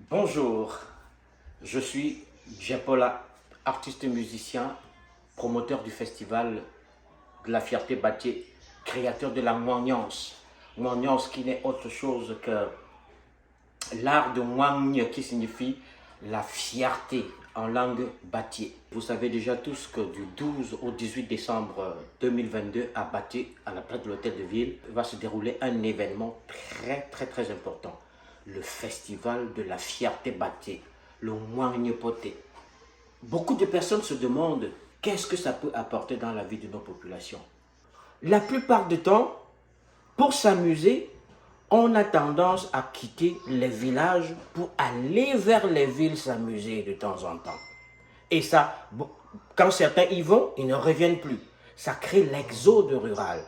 Bonjour, je suis Djepola, artiste musicien, promoteur du festival de la fierté Batie, créateur de la Moignance. Moignance qui n'est autre chose que l'art de Moigne qui signifie la fierté en langue Batie. Vous savez déjà tous que du 12 au 18 décembre 2022 à Batie, à la place de l'Hôtel de Ville, va se dérouler un événement très important. Le festival de la fierté Batie, le Moigne Poté. Beaucoup de personnes se demandent qu'est-ce que ça peut apporter dans la vie de nos populations. La plupart du temps, pour s'amuser, on a tendance à quitter les villages pour aller vers les villes s'amuser de temps en temps. Et ça, quand certains y vont, ils ne reviennent plus. Ça crée l'exode rural.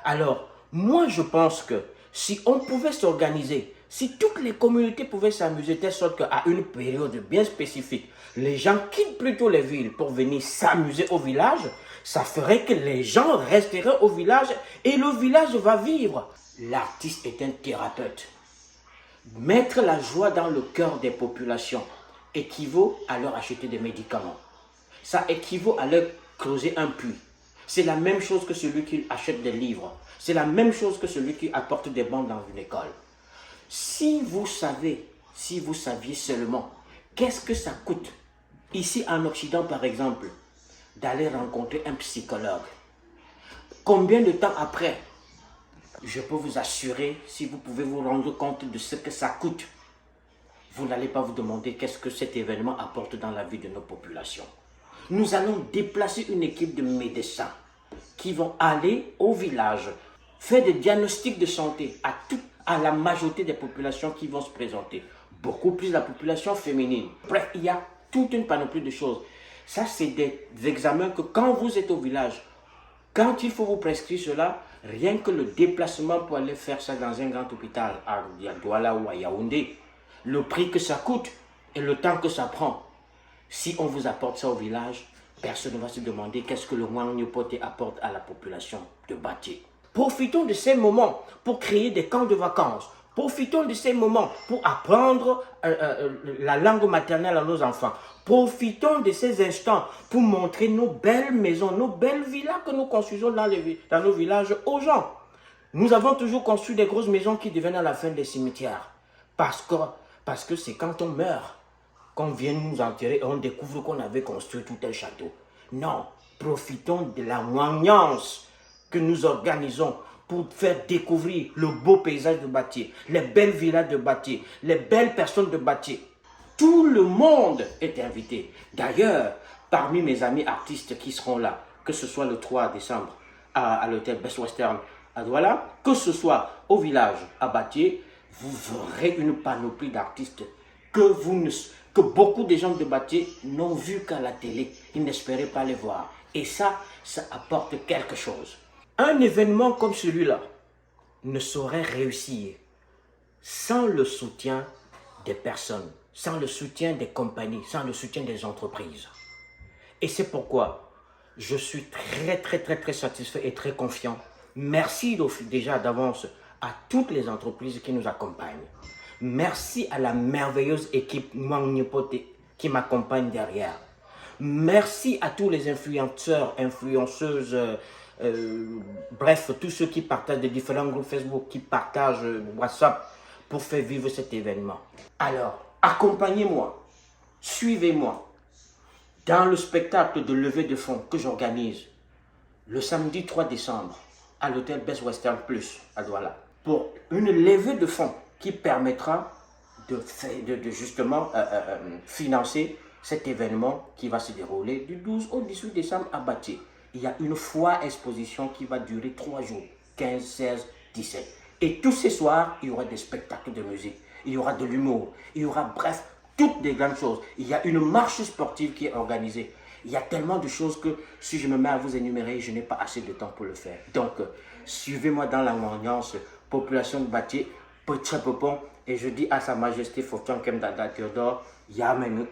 Alors, moi je pense que si on pouvait s'organiser, si toutes les communautés pouvaient s'amuser de telle sorte qu'à une période bien spécifique, les gens quittent plutôt les villes pour venir s'amuser au village, ça ferait que les gens resteraient au village et le village va vivre. L'artiste est un thérapeute. Mettre la joie dans le cœur des populations équivaut à leur acheter des médicaments. Ça équivaut à leur creuser un puits. C'est la même chose que celui qui achète des livres. C'est la même chose que celui qui apporte des bancs dans une école. Si vous saviez seulement qu'est-ce que ça coûte, ici en Occident par exemple, d'aller rencontrer un psychologue, combien de temps après, je peux vous assurer, si vous pouvez vous rendre compte de ce que ça coûte, vous n'allez pas vous demander qu'est-ce que cet événement apporte dans la vie de nos populations. Nous allons déplacer une équipe de médecins qui vont aller au village, faire des diagnostics de santé à la majorité des populations qui vont se présenter. Beaucoup plus la population féminine. Bref, il y a toute une panoplie de choses. Ça, c'est des examens que quand vous êtes au village, quand il faut vous prescrire cela, rien que le déplacement pour aller faire ça dans un grand hôpital à Douala ou à Yaoundé, le prix que ça coûte et le temps que ça prend. Si on vous apporte ça au village, personne ne va se demander qu'est-ce que le Moigne Poté apporte à la population de Batie. Profitons de ces moments pour créer des camps de vacances. Profitons de ces moments pour apprendre la langue maternelle à nos enfants. Profitons de ces instants pour montrer nos belles maisons, nos belles villas que nous construisons dans nos villages aux gens. Nous avons toujours construit des grosses maisons qui deviennent à la fin des cimetières. Parce que c'est quand on meurt qu'on vient nous enterrer et on découvre qu'on avait construit tout un château. Non, profitons de la moignance que nous organisons pour faire découvrir le beau paysage de Batie, les belles villas de Batie, les belles personnes de Batie. Tout le monde est invité. D'ailleurs, parmi mes amis artistes qui seront là, que ce soit le 3 décembre à l'hôtel Best Western à Douala, que ce soit au village à Batie, vous aurez une panoplie d'artistes que beaucoup de gens de Batie n'ont vu qu'à la télé. Ils n'espéraient pas les voir. Et ça apporte quelque chose. Un événement comme celui-là ne saurait réussir sans le soutien des personnes, sans le soutien des compagnies, sans le soutien des entreprises. Et c'est pourquoi je suis très satisfait et très confiant. Merci déjà d'avance à toutes les entreprises qui nous accompagnent. Merci à la merveilleuse équipe Moigne Poté qui m'accompagne derrière. Merci à tous les influenceurs, influenceuses, bref, tous ceux qui partagent des différents groupes Facebook, qui partagent WhatsApp pour faire vivre cet événement. Alors, accompagnez-moi, suivez-moi dans le spectacle de levée de fonds que j'organise le samedi 3 décembre à l'hôtel Best Western Plus à Douala pour une levée de fonds qui permettra de justement financer cet événement qui va se dérouler du 12 au 18 décembre à Batie. Il y a une foire exposition qui va durer 3 jours, 15, 16, 17. Et tous ces soirs, il y aura des spectacles de musique, il y aura de l'humour, il y aura bref, toutes des grandes choses. Il y a une marche sportive qui est organisée. Il y a tellement de choses que si je me mets à vous énumérer, je n'ai pas assez de temps pour le faire. Donc, suivez-moi dans la moignance, population de Batie, Petit Popon, et je dis à Sa Majesté Fortune Kemdada Théodore, Yamenu.